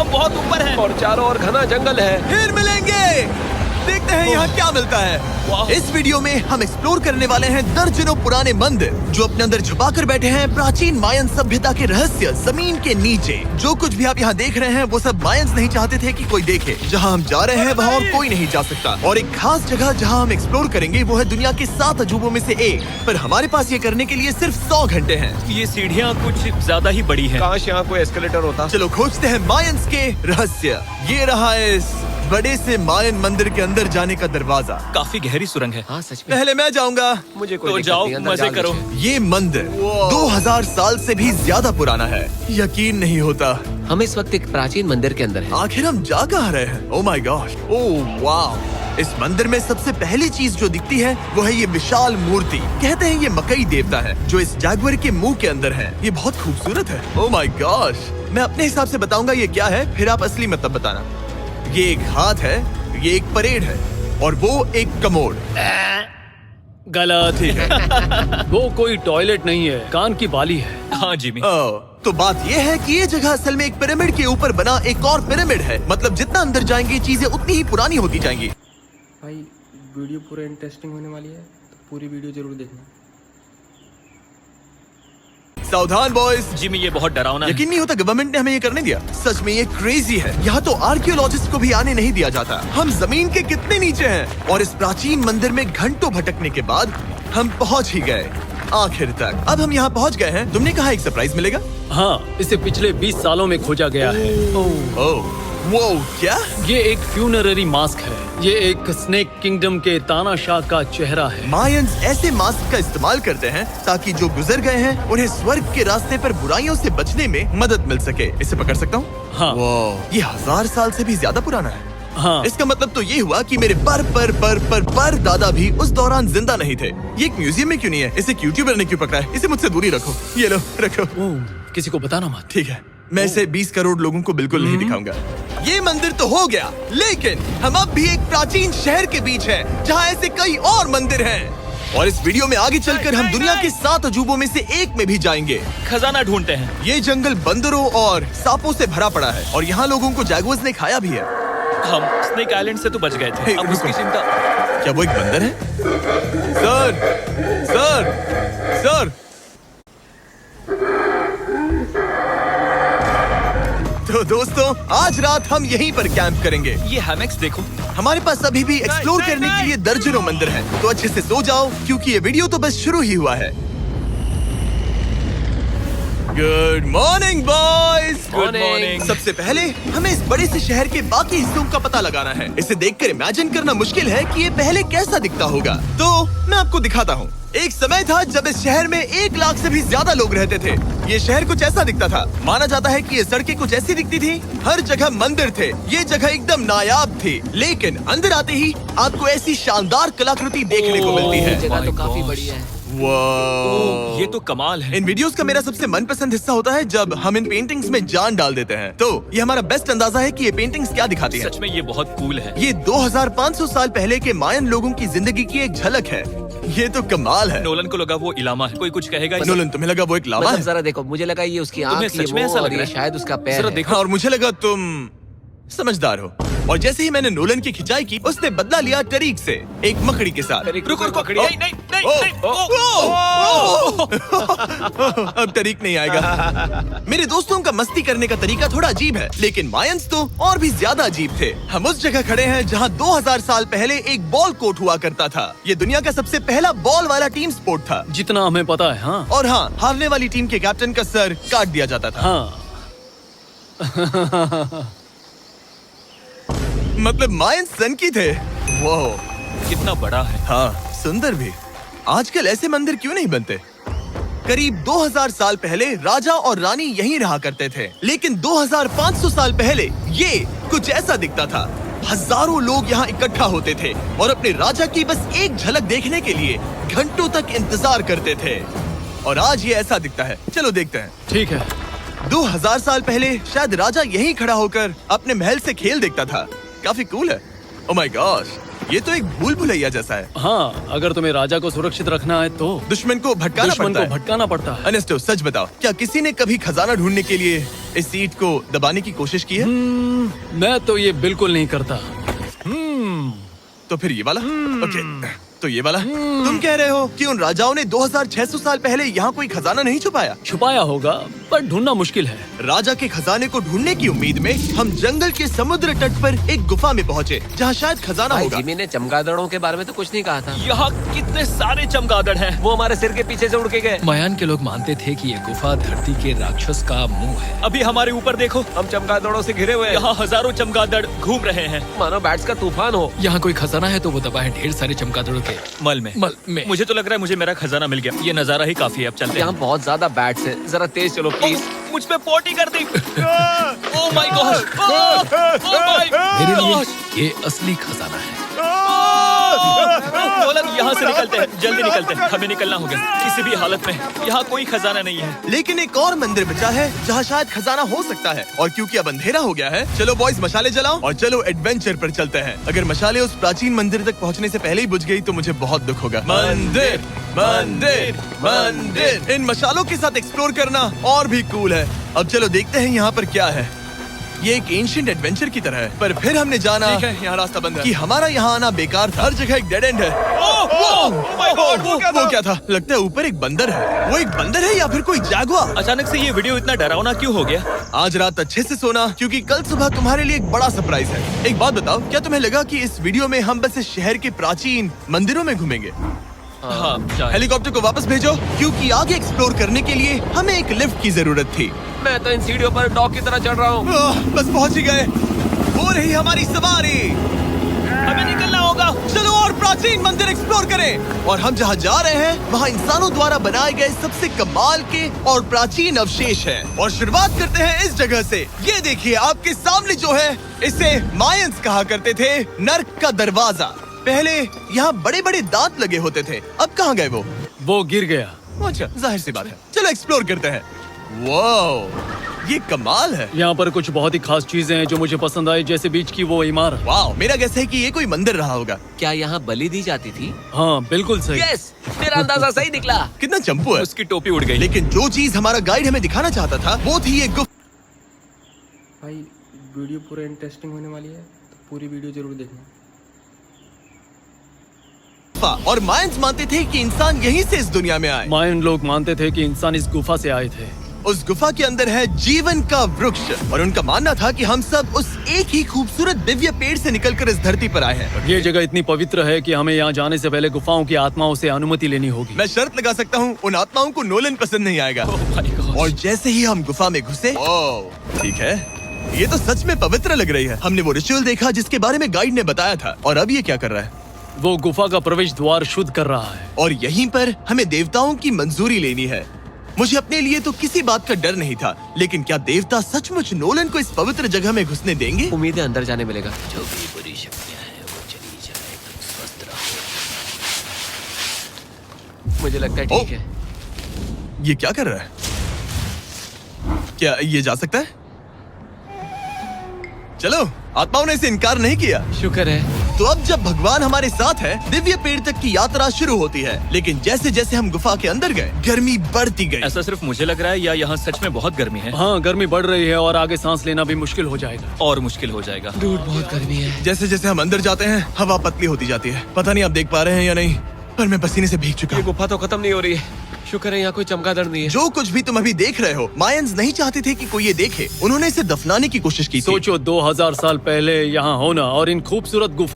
हम बहुत ऊपर हैं और चारों ओर घना जंगल है। फिर मिलेंगे। देखते हैं यहाँ क्या मिलता है। इस वीडियो में हम एक्सप्लोर करने वाले हैं दर्जनों पुराने मंदिर जो अपने अंदर छुपा कर बैठे हैं प्राचीन मायन सभ्यता के रहस्य जमीन के नीचे। जो कुछ भी आप यहाँ देख रहे हैं वो सब मायंस नहीं चाहते थे कि कोई देखे। जहाँ हम जा रहे हैं वहाँ और कोई नहीं जा सकता। और एक खास जगह जहाँ हम एक्सप्लोर करेंगे वो है दुनिया के 7 अजूबों में से एक। पर हमारे पास ये करने के लिए सिर्फ 100 घंटे हैं। ये सीढ़ियाँ कुछ ज्यादा ही बड़ी हैं। काश यहाँ कोई एस्केलेटर होता। चलो खोजते हैं मायंस के रहस्य। ये रहा इस बड़े से मायन मंदिर के अंदर जाने का दरवाजा। काफी गहरी सुरंग है। हाँ सच में। पहले मैं जाऊंगा। मुझे कोई तो दिक्कत जाओ, नहीं, अंदर मजे डाल करो। दीजिए। ये मंदिर 2000 साल से भी ज्यादा पुराना है। यकीन नहीं होता। हम इस वक्त एक प्राचीन मंदिर के अंदर हैं। आखिर हम जा कहाँ रहे हैं? ओह माय गॉड, ओह वाव। इस मंदिर में सबसे पहली चीज जो दिखती है वो है ये विशाल मूर्ति। कहते हैं ये मकई देवता है जो इस जैगुआर के मुंह के अंदर है। ये बहुत खूबसूरत है। Oh my gosh. मैं अपने हिसाब से बताऊंगा ये क्या है, फिर आप असली मतलब बताना। ये एक हाथ है, ये एक परेड है और वो एक कमोड। गलत है। वो कोई टॉयलेट नहीं है, कान की बाली है। हाँ जिमी। तो बात ये है कि ये जगह असल में एक पिरामिड के ऊपर बना एक और पिरामिड है। मतलब जितना अंदर जाएंगे चीजें उतनी ही पुरानी होती जाएंगी। भाई वीडियो पूरा इंटरेस्टिंग होने वाली है, तो पूरी वीडियो जरूर देखना। सावधान बॉयज। जिमी ये बहुत डरावना है। यकीन नहीं होता गवर्नमेंट ने हमें ये करने दिया। सच में ये क्रेजी है। यहाँ तो आर्कियोलॉजिस्ट को भी आने नहीं दिया जाता। हम जमीन के कितने नीचे हैं और इस प्राचीन मंदिर में घंटों भटकने के बाद हम पहुँच ही गए आखिर तक। अब हम यहाँ पहुँच गए हैं। तुमने कहा एक सरप्राइज मिलेगा। हाँ, इसे पिछले 20 सालों में खोजा गया है। ओह वो क्या? ये एक फ्यूनररी मास्क है। ये एक स्नेक किंगडम के तानाशाह का चेहरा है। मायंस ऐसे मास्क का इस्तेमाल करते हैं ताकि जो गुजर गए हैं उन्हें स्वर्ग के रास्ते पर बुराइयों से बचने में मदद मिल सके। इसे पकड़ सकता हूँ? हाँ। ये 1000 साल से भी ज्यादा पुराना है। हाँ। इसका मतलब तो ये हुआ कि मेरे पर दादा भी उस दौरान जिंदा नहीं थे। ये एक म्यूजियम में क्यों नहीं है? इसे यूट्यूबर ने क्यों पकड़ा है? इसे मुझसे दूरी रखो। ये लो रखो। किसी को बताना मत। ठीक है, मैं इसे 20 करोड़ लोगों को बिल्कुल नहीं दिखाऊंगा। ये मंदिर तो हो गया, लेकिन हम अब भी एक प्राचीन शहर के बीच हैं, जहाँ ऐसे कई और मंदिर हैं। और इस वीडियो में आगे चलकर हम दुनिया के 7 अजूबों में से एक में भी जाएंगे। खजाना ढूंढते हैं। ये जंगल बंदरों और सांपों से भरा पड़ा है और यहाँ लोगों को जैगुआर्स ने खाया भी है। हम स्नेक आइलैंड से तो बच गए थे। अब उसकी चिंता। क्या वो एक बंदर है? Sir, sir, sir. तो दोस्तों आज रात हम यहीं पर कैंप करेंगे। ये हैमक्स देखो। हमारे पास अभी भी एक्सप्लोर करने के लिए दर्जनों मंदिर हैं। तो अच्छे से सो जाओ क्योंकि ये वीडियो तो बस शुरू ही हुआ है। Good morning boys. Good morning. सबसे पहले हमें इस बड़े से शहर के बाकी हिस्सों का पता लगाना है। इसे देखकर इमेजिन करना मुश्किल है कि ये पहले कैसा दिखता होगा। तो मैं आपको दिखाता हूँ। एक समय था जब इस शहर में 1 लाख से भी ज्यादा लोग रहते थे। ये शहर कुछ ऐसा दिखता था। माना जाता है कि ये सड़कें कुछ ऐसी दिखती थी। हर जगह मंदिर थे। ये जगह एकदम नायाब थी। लेकिन अंदर आते ही आपको ऐसी शानदार कलाकृति देखने को मिलती है। जगह तो काफी बड़ी है। वाह, ये तो कमाल है। इन वीडियोस का मेरा सबसे मनपसंद हिस्सा होता है जब हम इन पेंटिंग्स में जान डाल देते हैं। तो ये हमारा बेस्ट अंदाजा है कि ये पेंटिंग्स क्या दिखाती है। सच में ये बहुत कूल है। ये 2500 साल पहले के मायन लोगों की जिंदगी की एक झलक है। ये तो कमाल है। नोलन को लगा वो इलामा है। कोई कुछ कहेगा? नोलन तुम्हें लगा वो एक लावा मतलब है? जरा देखो, मुझे लगा ये उसकी तुम्हें आँख, ये सच में ऐसा वो, लग और रहा ये है? शायद उसका पैर जरा है। देखो। और मुझे लगा तुम समझदार हो। और जैसे ही मैंने नोलन की खिंचाई की उसने बदला लिया टरीक से, एक मकड़ी के साथ। रुको रुको। पकड़िए। नहीं नहीं नहीं, ओ, नहीं। ओ, अब टरीक नहीं आएगा। मेरे दोस्तों का मस्ती करने का तरीका थोड़ा अजीब है, लेकिन मायंस तो और भी ज्यादा अजीब थे। हम उस जगह खड़े हैं जहाँ 2000 साल पहले एक बॉल कोर्ट हुआ करता था। ये दुनिया का सबसे पहला बॉल वाला टीम स्पोर्ट था। जितना हमें पता है। हाँ। और हाँ, हारने वाली टीम के कैप्टन का सर काट दिया जाता था। हाँ। मतलब मायंस सन की थे। वो कितना बड़ा है। हाँ, सुंदर भी। आजकल ऐसे मंदिर क्यों नहीं बनते? करीब 2000 साल पहले राजा और रानी यहीं रहा करते थे, लेकिन 2500 साल पहले ये कुछ ऐसा दिखता था। हजारों लोग यहाँ इकट्ठा होते थे और अपने राजा की बस एक झलक देखने के लिए घंटों तक इंतजार करते थे। और आज ये ऐसा दिखता है। चलो देखते हैं। ठीक है। 2000 साल पहले शायद राजा यहीं खड़ा होकर अपने महल से खेल देखता था। काफी कूल है। ओह माय गॉश, ये तो एक भूल भुलैया जैसा है। हाँ, अगर तुम्हें राजा को सुरक्षित रखना है तो दुश्मन को भटकाना दुश्मन पड़ता को है। भटकाना पड़ता है। अनेस्टो सच बताओ, क्या किसी ने कभी खजाना ढूंढने के लिए इस सीट को दबाने की कोशिश की है? मैं तो ये बिल्कुल नहीं करता। तो फिर ये वाला? ओके, तो ये वाला? तुम कह रहे हो कि उन राजाओं ने 2600 साल पहले यहाँ कोई खजाना नहीं छुपाया? छुपाया होगा पर ढूंढना मुश्किल है। राजा के खजाने को ढूंढने की उम्मीद में हम जंगल के समुद्र तट पर एक गुफा में पहुँचे, जहाँ शायद खजाना भाई होगा। जिमी ने चमगादड़ों के बारे में तो कुछ नहीं कहा था। यहाँ कितने सारे चमगादड़ हैं। वो हमारे सिर के पीछे से उड़ के गए। मायान के लोग मानते थे कि ये गुफा धरती के राक्षस का मुंह है। अभी हमारे ऊपर देखो, हम चमगादड़ों से घिरे हुए हैं। यहाँ हजारों चमगादड़ घूम रहे हैं। मानो बैट्स का तूफान हो। यहाँ कोई खजाना है तो वो दबा है ढेर सारे चमगादड़ों के मल में। में। मुझे तो लग रहा है मुझे मेरा खजाना मिल गया। ये नजारा ही काफी है, अब चलते यहाँ हैं। बहुत ज्यादा बैट्स हैं। जरा तेज चलो प्लीज। मुझ पे पोटी कर दी। Oh my god, oh my मेरे लिए गॉड। ये असली खजाना है। नोलन, यहाँ से निकलते हैं, जल्दी निकलते हैं, हमें निकलना होगा किसी भी हालत में। यहाँ कोई खजाना नहीं है। लेकिन एक और मंदिर बचा है जहाँ शायद खजाना हो सकता है, और क्योंकि अब अंधेरा हो गया है, चलो बॉयज मशाले जलाओ और चलो एडवेंचर पर चलते हैं। अगर मशाले उस प्राचीन मंदिर तक पहुँचने से पहले ही बुझ गई तो मुझे बहुत दुख होगा। मंदिर, मंदिर, मंदिर। इन मशालों के साथ एक्सप्लोर करना और भी कूल है। अब चलो देखते हैं यहाँ पर क्या है। ये एक एंशिएंट एडवेंचर की तरह है, पर फिर हमने जाना ठीक है, यहाँ रास्ता बंद है। कि हमारा यहाँ आना बेकार था। हर जगह एक डेड एंड है। वो क्या था? लगता है ऊपर एक बंदर है। वो एक बंदर है या फिर कोई जागुआर? अचानक से ये वीडियो इतना डरावना क्यों हो गया? आज रात अच्छे से सोना, क्योंकि कल सुबह तुम्हारे लिए एक बड़ा सरप्राइज है। एक बात बताओ, क्या तुम्हें लगा कि इस वीडियो में हम बस इस शहर के प्राचीन मंदिरों में घूमेंगे? हाँ, शायद। हेलीकॉप्टर को वापस भेजो, क्योंकि आगे एक्सप्लोर करने के लिए हमें एक लिफ्ट की जरूरत थी। मैं तो इन सीढ़ियों पर डॉग की तरह चढ़ रहा हूँ। बस पहुंच ही गए। हो रही हमारी सवारी। हमें निकलना होगा। चलो और प्राचीन मंदिर एक्सप्लोर करें। और हम जहाँ जा रहे हैं वहाँ इंसानों द्वारा बनाए गए सबसे कमाल के और प्राचीन अवशेष हैं। और शुरुआत करते हैं इस जगह से। ये देखिए आपके सामने जो है, इसे मायंस कहा करते थे, नर्क का दरवाजा। पहले यहाँ बड़े बड़े दांत लगे होते थे, अब कहाँ गए वो? वो गिर गया। अच्छा, जाहिर सी बात है। चलो एक्सप्लोर करते हैं। वाओ, ये कमाल है। यहाँ पर कुछ बहुत ही खास चीजें हैं जो मुझे पसंद आई, जैसे बीच की वो इमारत। वाओ, मेरा गैस है कि ये कोई मंदिर रहा होगा। क्या यहाँ बलि दी जाती थी? हाँ बिल्कुल सही। यस, मेरा अंदाजा सही निकला। कितना चंपू है। उसकी टोपी उड़ गई। लेकिन जो चीज हमारा गाइड हमें दिखाना चाहता था वो थी ये भाई वीडियो पूरा इंटरेस्टिंग होने वाली है, तो पूरी वीडियो जरूर देखना। गुफा। और मायंस मानते थे कि इंसान यहीं से इस दुनिया में आए। मायन लोग मानते थे कि इंसान इस गुफा से आए थे। उस गुफा के अंदर है जीवन का वृक्ष, और उनका मानना था कि हम सब उस एक ही खूबसूरत दिव्य पेड़ से निकलकर इस धरती पर आए हैं। ये जगह इतनी पवित्र है कि हमें यहाँ जाने से पहले गुफाओं की आत्माओं से अनुमति लेनी होगी। मैं शर्त लगा सकता हूँ उन आत्माओं को नोलन पसंद नहीं आएगा। Oh my God। और जैसे ही हम गुफा में घुसे, ठीक है, ये तो सच में पवित्र लग रही है। हमने वो रिचुअल देखा जिसके बारे में गाइड ने बताया था, और अब ये क्या कर रहा है? वो गुफा का प्रवेश द्वार शुद्ध कर रहा है। और यहीं पर हमें देवताओं की मंजूरी लेनी है। मुझे अपने लिए तो किसी बात का डर नहीं था, लेकिन क्या देवता सचमुच नोलन को इस पवित्र जगह में घुसने देंगे? उम्मीद है अंदर जाने मिलेगा। जो भी बुरी शक्तियां हैं वो चली जाए, तुम स्वस्थ रहो। मुझे लगता है ठीक है। ये क्या कर रहा है? क्या ये जा सकता है? चलो, आत्माओं ने इसे इनकार नहीं किया। शुक्र है। तो अब जब भगवान हमारे साथ है, दिव्य पेड़ तक की यात्रा शुरू होती है। लेकिन जैसे जैसे हम गुफा के अंदर गए, गर्मी बढ़ती गई। ऐसा सिर्फ मुझे लग रहा है या यहाँ सच में बहुत गर्मी है? हाँ, गर्मी बढ़ रही है और आगे सांस लेना भी मुश्किल हो जाएगा। और मुश्किल हो जाएगा। दूर बहुत गर्मी है। जैसे जैसे हम अंदर जाते हैं, हवा पतली होती जाती है। पता नहीं आप देख पा रहे हैं या नहीं, पर मैं पसीने से भीग चुका ये हूँ। गुफा तो खत्म नहीं हो रही है। शुक्र है यहाँ कोई चमगादड़ नहीं है। जो कुछ भी तुम अभी देख रहे हो, मायंस नहीं चाहते थे कि कोई ये देखे। उन्होंने इसे दफनाने की कोशिश की थी। सोचो 2000 साल पहले यहाँ होना और इन खूबसूरत गुफा